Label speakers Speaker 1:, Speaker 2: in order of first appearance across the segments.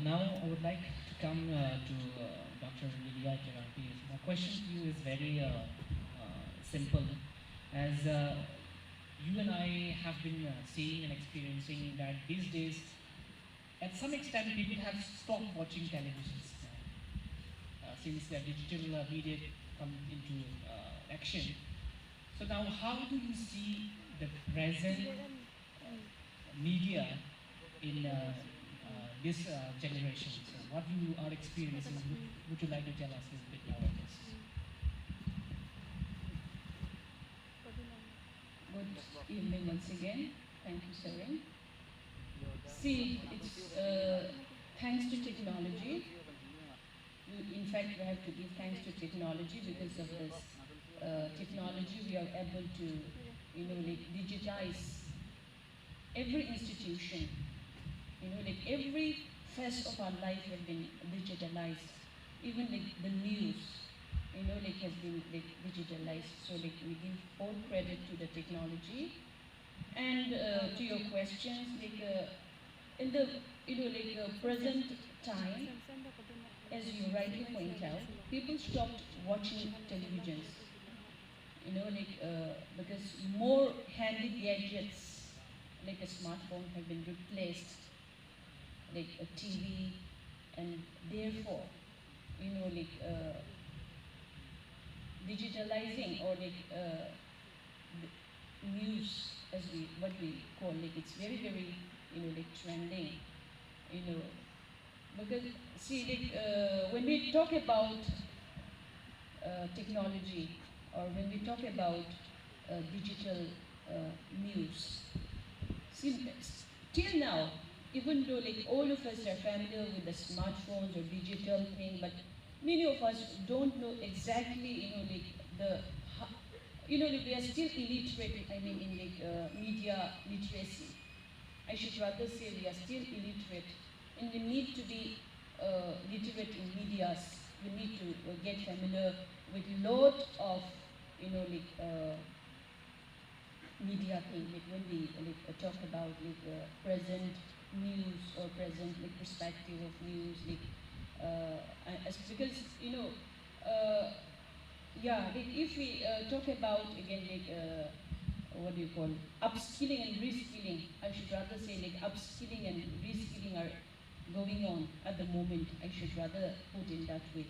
Speaker 1: Now I would like to come to Dr. Terangpi. My question to you is very simple. As you and I have been seeing and experiencing that these days, at some extent, people have stopped watching televisions since the digital media come into action. So now, how do you see the present media in this generation? So what you are experiencing, would you like to tell us a little bit more about this?
Speaker 2: Good evening once again. Thank you, Teron. See, it's thanks to technology. In fact, we have to give thanks to technology. Because of this technology, we are able to, digitize every institution. Every phase of our life has been digitalized. Even the news, has been digitalized. So we give all credit to the technology. And to your questions, in the present time, as you rightly point out, people stopped watching televisions. Because more handy gadgets like a smartphone have been replaced, like a TV, and therefore, digitalizing or news, as what we call it's very trending, because see when we talk about technology, or when we talk about digital news, see, till now, even though all of us are familiar with the smartphones or digital thing, but many of us don't know exactly, we are still illiterate, in media literacy. I should rather say we are still illiterate, and we need to be literate in medias. We need to get familiar with lot of, media thing, when we talk about present news or present perspective of news, because if we talk about again what do you call upskilling and reskilling, I should rather say upskilling and reskilling are going on at the moment. I should rather put in that way.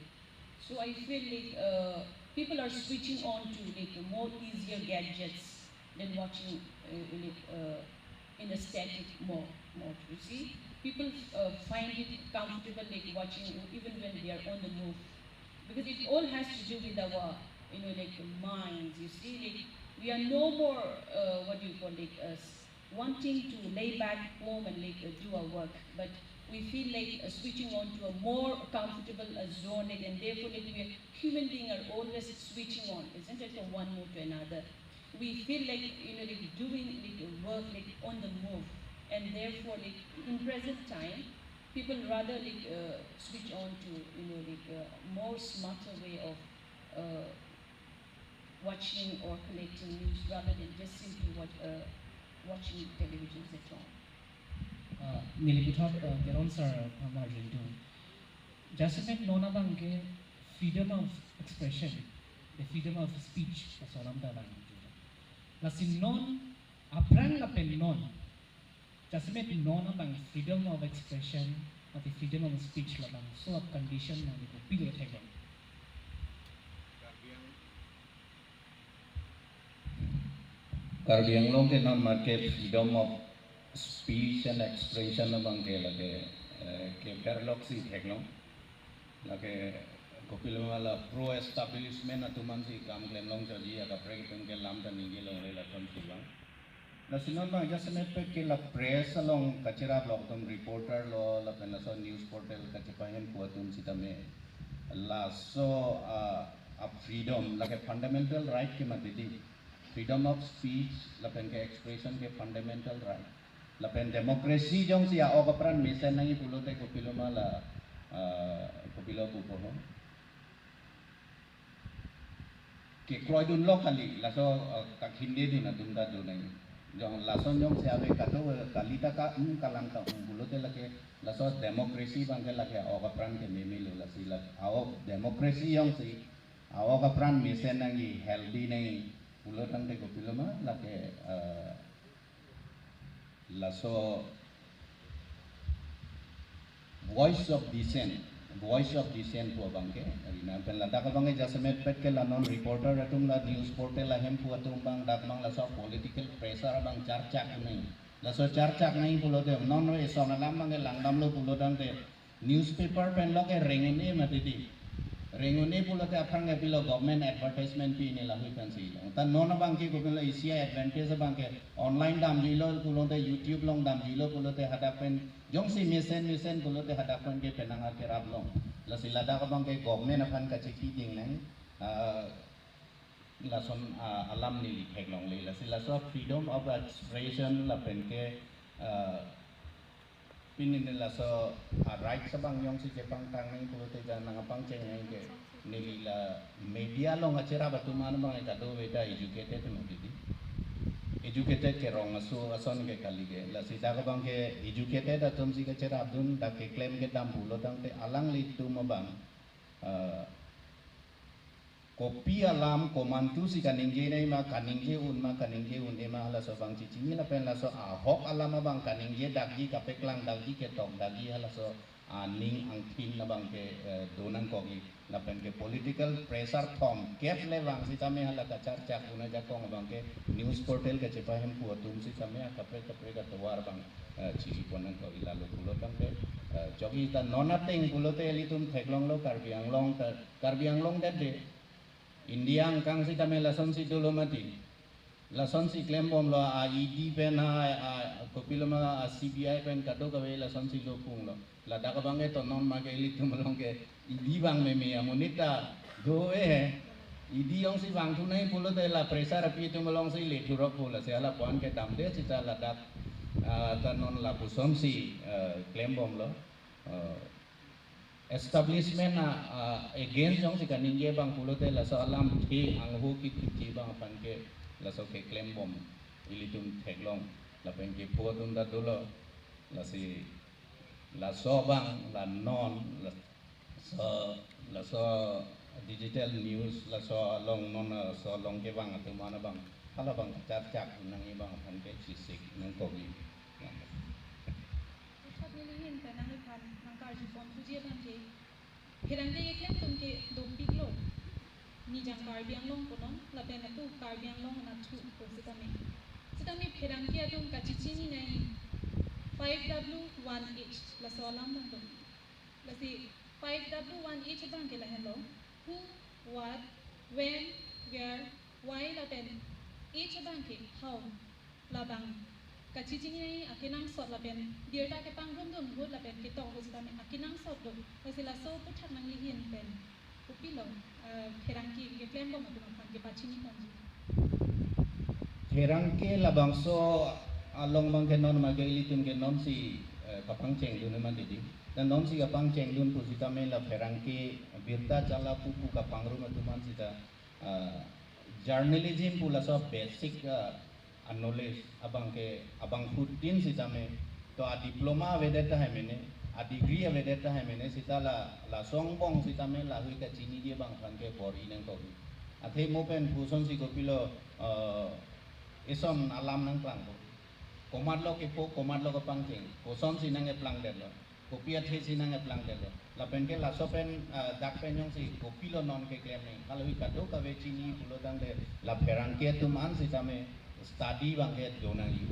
Speaker 2: So I feel people are switching on to more easier gadgets than watching in a static mode. You see, people find it comfortable watching even when they are on the move, because it all has to do with our minds. You see, we are no more what do you call wanting to lay back home and do our work, but we feel switching on to a more comfortable zone, and therefore we are, human beings are always switching on, isn't it, from one mode to another. We feel doing work on the move, and therefore in present time, people rather switch on to more smarter way of watching or collecting news, rather than just simply watching televisions at all.
Speaker 1: Niliputhot Teron sir margin to Jasmine nona bangke freedom of expression, the freedom of speech as olam da bangke. Lasin non aprang la pen non Jasmine nona bang freedom of expression or the freedom of speech la bang so of condition na ko pilo thaigon.
Speaker 3: Kardiang long ke non market freedom of speech and expression abang ke lage ke paralog si theklong lage kopilo wala pro establishment atuman si kam ke long jadi aga break ke lamthe ninge long le la kon silang na sinon bang jasme pe ke la press along kachira blog tum reporter lo la pen so news portal kachipahen puatum sitame la so a freedom lage fundamental right ke matidi freedom of speech lapen ke expression ke fundamental right lapen democracy jong sia o kapran misen nangi pulo te kopilo mala kopilo pupo ke kroidun lokali laso kak hindi din adun da do nang jong lason jong sia be kato kalita ka kalang ka pulo te lake là so democracy bang ke la ke awak pran ke memilu la si la awak democracy yang si awak pran misen nangi healthy nangi pulo tang te ko piloma la ke la so voice of dissent po bang ke rina pen la dak bang jasmet pet ke la non reporter atum la news portal la hem pu atum bang dak bang la so political pressure bang charcha nai la so charcha nai pulo de non no eso na lam bang lang dam lo pulo dang te newspaper pen lo ke rengene matiti rengone pulo te aphang ke pilo government advertisement pi ni la hui kan si ta non bang ke ko pilo isia advantage bang ke online dam jilo pulo te youtube long dam jilo pulo te hada pen jong si mesen pulo te hada pen ke penang ke rab long la si la da ka bang ke government aphan ka chi ding nang la son alam ni thek long le la si la so freedom of expression la pen ke pinin la so right sa bang yong si jepang tang nang pulo te jan nang pang cheng nang ke nili la media long achera batuman bang ka do weda educated no didi educated ke rong asu ason ke kali ke la si da bang ke educated atom si ke chera abdun da ke claim ke dam pulo tang te alang li tu ma bang kopi alam komantu si kaningje nei ma kaningje un ema hala so bang cici la pen la so ahok alam bang kaningje dagi kapeklang dagi ke tong dagi hala so aning angkin na bang ke donan kogi la pen ke political pressure thom kep le bang si tame hala ka charcha una ja kong bang ke news portal ke chepa hem pu tum si tame kapre ka tawar bang cici ponan ko ilalo pulo tang ke jogi ta nonating pulo te litum theklong lo karbiang long de India angkang si kami lason si dulu mati, lason si klaim bom lo ED pen kopilo ma CBI pen kado kawe lason si lo pung lo, lada ka bangke to non ma ke ilit tumalong ke ED bang meme amunita go ED yang si bang tu nai pulo te la pressure api tumalong si le turok pula si ala puan ke tamde si ta lada ta non la puson si klaim bom lo. Establishment against jong si kaningge bang pulo te la so alam thi anghu ki chi bang pan ke la so ke claim bom ilitum theklong la pen ke po tum da dolo la si la so bang la non la so digital news la so long non so long ke bang atu mana bang hala bang chak nang i bang pan ke chi sik nang ko gi
Speaker 4: Herangde yeklem tumke dompik lo ni jang karbiang long konon la pena tu karbiang long na thu ko sitame herangke atum kachichini nai 5W1H la solam bang la si 5W1H bang ke la hello who what when where why la pen each bang ke how la bang kachichini nai akinang sot la pen dirta ke pang rum dum hut la pen ke to ho sitame akinang sot do la si la so puthak nang li hin pen upilo herangki ke claim bom atum pan ke pachini konji
Speaker 3: Terangpi labang so along bang ke non ma ke ilitum ke non si kapang cheng dun man didi dan non si kapang cheng dun pu sita me la terangki birta chala pupu kapang rum atuman sita journalism pula so basic knowledge abang putin sita me to a diploma vedeta hai mene a degree vedeta hai mene sita la songbong sita me la hui ka chini je bang kan ke bori nang ko athe mo pen puson si ko pilo ison alam nang plang ko komat lo ke po komat lo ko pang cheng ko som si nang e plang de lo ko pia the si nang e plang de lo la pen ke la so pen dak pen yong si ko pilo non ke klem ni kalau wi kado ka ve chini pulo dang de la perang ke tu man si tame study bang ke donang yu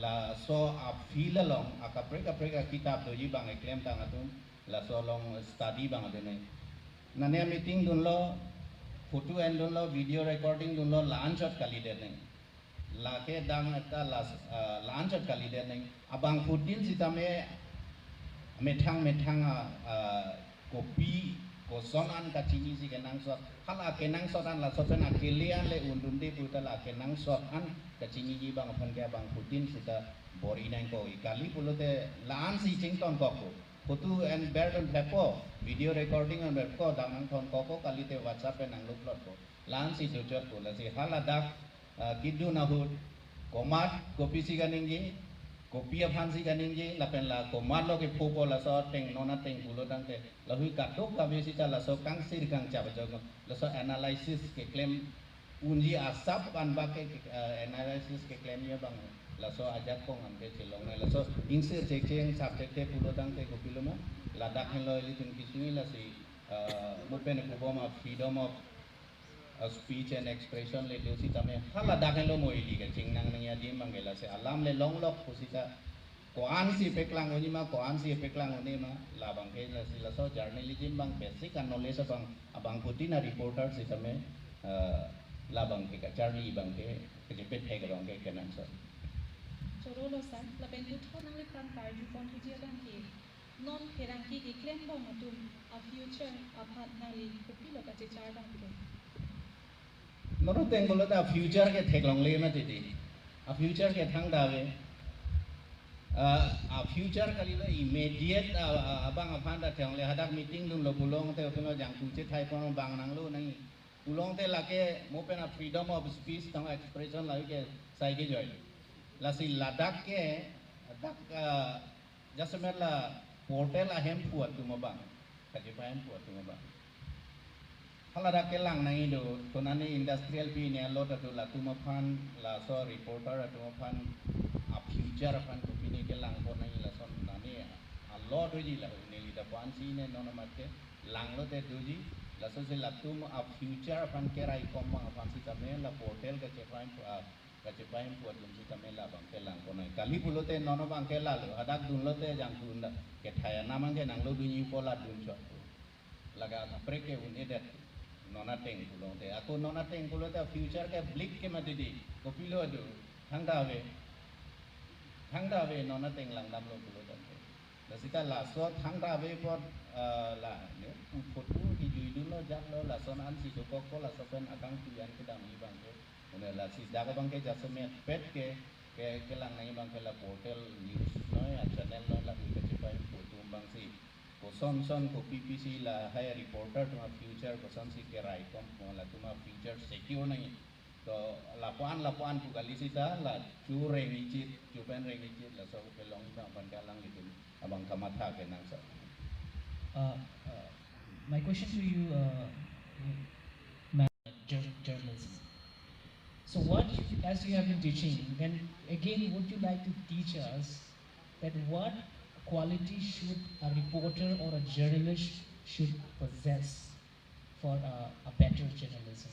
Speaker 3: la so a feel along a ka preka kitab do yi bang e klem tang atum la so long study bang de ne na ne meeting dun lo photo and dun lo video recording dun lo launch of kali de ne la ke dang ta launch of kali de ne abang putin sitame metang kopi koson an kacini si kenang sot hala kenang sot an la soten akelian le undundi puta la kenang sot an kacini ji bang phan ke bang putin sita bori nang ko ikali pulote lan si chington ko photo and bed on pepo video recording on pepo dang nang thon ko kali te whatsapp pe nang upload ko lan si jojot ko la si hala dak kidu na hut komat kopi si ganingi Kopi fancy kaninji la pen la komalo ke popo la so teng nona teng pulo dang ke la hui katok ka besita la so kang sir kang chapa jogo la so analysis ke claim unji asap kan ba ke analysis ke claim ya bang la so ajak ko ngam ke chilong la so insir che cheng subject ke pulo dang ke kopi lo ma la dak hen lo li tin kisui la si mo pen ko boma freedom of speech and expression le do sita me hala daken lo moi di ke ching nang nang ya di mangela se alam le long lok ko sita ko an si peklang oni ma ko an si peklang oni ma la bang ke la si la so journalism bang basic and knowledge bang abang putina reporter sita me la bang ke ka charlie bang ke pet he bang ke kenan so
Speaker 4: Choro lo san la ben tu thon nang le pran par ju kon tu dia bang ki non Terangpi ki claim bong atum a future a phat na li kopi lo ka che char bang ki
Speaker 3: nó tên của nó là future cái thạch lòng lên mà thì a future cái thằng đào về a future cái là immediate bang aphan đã thằng lệ hadak meeting luôn lo pulong te opino jang tu che thai pon bang nang lo nang pulong te là cái mo pen a freedom of speech tang expression là cái sai cái rồi là si ladak cái dak jasmer là portal a hem puat tu mo bang cái pa hem puat tu mo bang Hala ke lang nang ido konani industrial pi ne lo ta la tuma phan la so reporter tuma phan a future phan ko pi ne ke lang ko nang la son nani a lo do ji la ne li da pan si ne no na mat ke lang lo te do ji la so se la tuma a future phan ke rai kom ma phan si ta me la portal ke che prime ka che prime ko dum si ta me la bang ke lang ko nai kali pulo te no no bang ke la lo adak dun lo te jang dun da ke thaya na mang ke nang lo du ni ko la dun cho laga pre ke un edet nona teng pulo te aku nona teng pulo te future ke blik ke mati di ko pilo do thang da ve nona teng lang dam lo pulo te la sita la so thang da ve por la ne put ki ju du lo jak lo la son an si ko la so pen akang tu yan ke dam ni bang ke ne la si da bang ke jasme pet ke lang nai bang ke la portal news no ya channel no la ke chipai putu bang si ko son ko PPC la hai reporter tuma future ko son si ke rai kom la tuma future secure nahi to lapuan pu kali sita la chu reng ichit chu pen reng ichit la so ke long ta ban kalang litin abang kamatha ke nang sa
Speaker 1: My question to you, journalism. So what, as you have been teaching, then again, would you like to teach us that what quality should a reporter or a journalist should possess for a better journalism?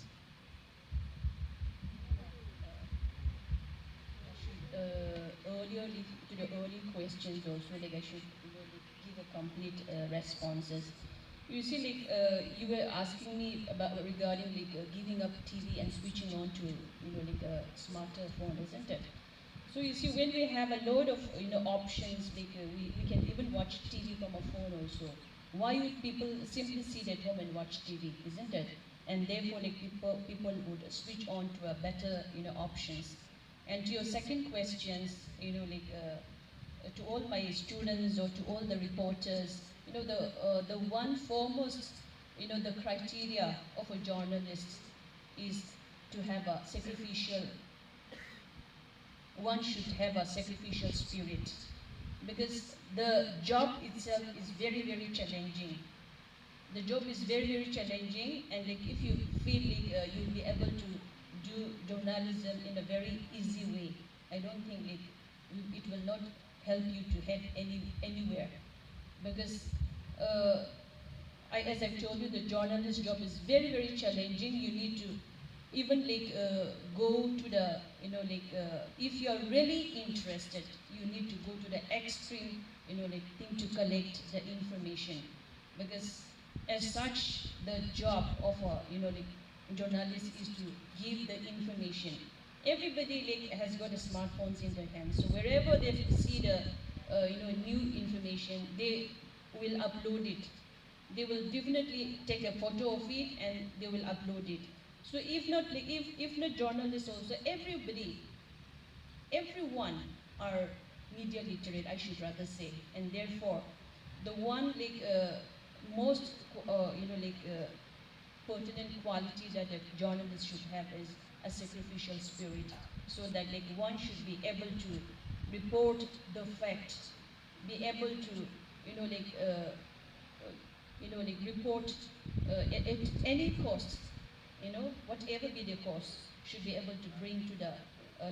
Speaker 2: Earlier to the early questions also, like I should give a complete responses. You see, like you were asking me about regarding giving up TV and switching on to a smarter phone, isn't it? So you see, when we have a load of options, we can even watch TV from a phone also. Why would people simply sit at home and watch TV, isn't it? And therefore, like people would switch on to a better options. And to your second questions, to all my students or to all the reporters, the one foremost, the criteria of a journalist is to have a sacrificial. One should have a sacrificial spirit, because the job itself is very, very challenging. The job is very, very challenging, and if you feel you'll be able to do journalism in a very easy way, I don't think it will not help you to head anywhere, because as I've told you, the journalist job is very, very challenging. You need to even go to the if you are really interested, you need to go to the extreme thing to collect the information, because as such the job of a journalist is to give the information. Everybody has got the smartphones in their hands, so wherever they see the new information, they will upload it. They will definitely take a photo of it and they will upload it. So if not journalists also, everyone are media literate, I should rather say, and therefore the one most pertinent quality that a journalist should have is a sacrificial spirit, so that one should be able to report the facts, be able to, report at any cost, whatever be the cost, should be able to bring to the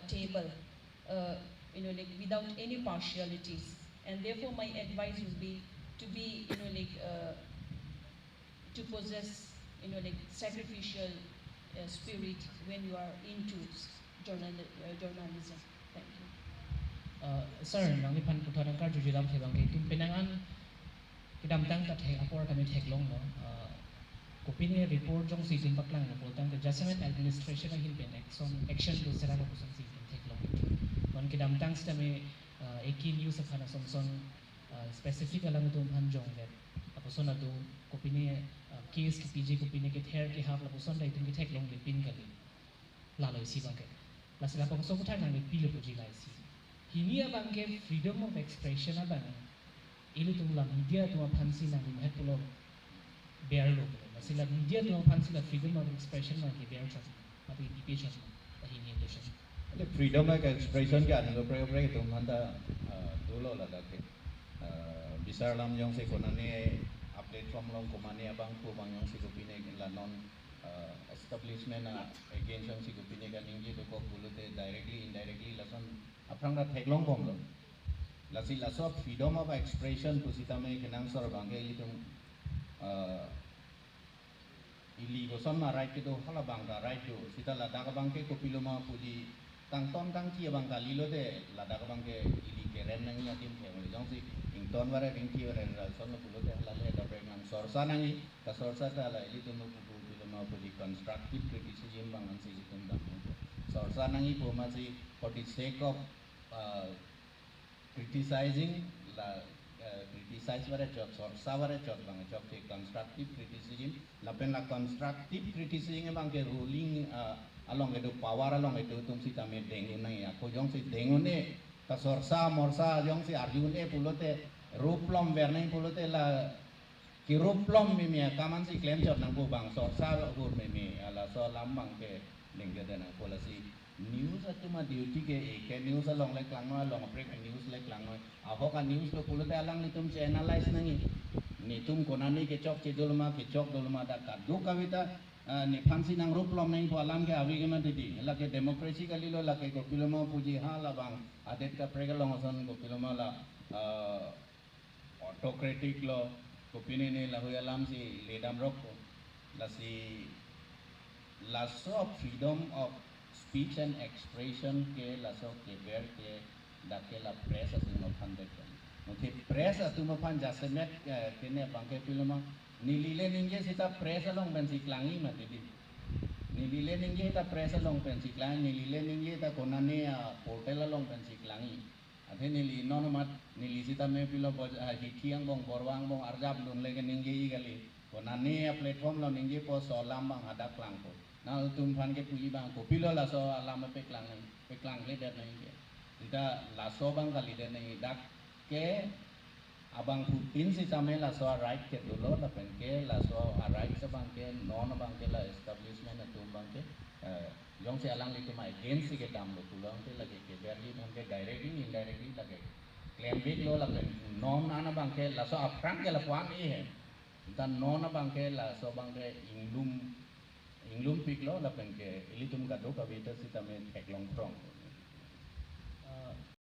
Speaker 2: table, without any partialities. And therefore, my advice would be to be, to possess, sacrificial spirit when you are into journalism. Thank you.
Speaker 1: Sir, nang ipan putuan ka jujulam hebang kay tumpenangan kidamtang kat hek apor kami heklong no. Kopini report jong sitin paklang na pultang the Jasmine administration ang hinpen action to serang ko sang sitin heklong. Kon kidamtang sta me eki news of hana somson specific alam ito hanjong that apuson na do kopini case ki PG kopini ke ther ki hap apuson dai tung ki heklong le pin kali lalo isi bangke. Lasila pang so kutang nang pilo po jilai si. Hinia bangke freedom of expression abang ilu tungla media tu pansi nang lihat pulau bear lo masila media tu pansi la freedom of expression nang bear chas tapi di chas hinia tu chas
Speaker 3: freedom of expression ke anu pre tu manda dulu lah dak besar lam yang se konane update from long komane abang ko bang yang se kopine la non establishment against yang se kopine kan ingi to ko bulute directly indirectly lasan aprang da theklong bom lo lasi laso freedom of expression kusita me kenang sor bangke itum ili goson ma right to hala bangka right to sita lada ka bangke kopiloma puji tang ton kang kia bangka lilo de lada ka bangke ili keren nang ya tim ke jong si ing ton wara ring kia wara son lo pulo de hala le da brek nang sorsa nangi ka sorsa ta la ili tum kopiloma puji constructive criticism bangan si tum dam sorsa nangi po ma si for the sake of criticizing la criticize wara job sorsa wara job bang job ke constructive criticism la pen la constructive criticism bang ke ruling along itu power along itu tum si tame dengun nang ya ko jong si dengun ne ka sorsa morsa jong si arjun e pulote ruplom werne pulote la ki ruplom mi kaman si claim job nang bu bang sorsa gur mi ala so lambang ke lengge dana policy news atau mah duty ke news along like lang along break news like lang ako kan news ko pulo alang nitum si analyze nangi nitum konani ke chok dulu mah da kadu kawita ni fansi nang ruplom nang ko alam ke awi ke mah didi la ke demokrasi kali lo la ke ko pilo mah puji ha la bang adet ka prega long son ko pilo mah la autocratic lo ko pini ne la hu alam si ledam rok la si lasso of freedom of speech and expression ke laso ke ber ke dake la press atu no pandek no ke press atu no pan jasemet ke ne bangke piloma nilile ninge sita press along ben siklangi mati di nilile ninge ta press along ben siklangi nilile ninge ta konane portal along ben siklangi ate nili nono mat nili sita me pilo hithiang bong borwang bong arjab dun lege ninge igali konane platform lo ninge po solam bang ada klang ko na tum phan ke puji bang ko pilo la so alam pe klang le der nai ke ita la so bang kali der nai dak ke abang putin si same la so right ke dulu la pen ke la so right sa bang ke non bang ke la establishment tum bang ke yong se alang le ke mai against ke dam lo pulang ke lagi ke berli bang ke directly indirectly lagi claim big lo la pen non ana bang ke la so aprang ke la kwan e he dan non bang ke la so bang ke inglum piklo la pen ke ilitum kado ka vita si tame heklong prong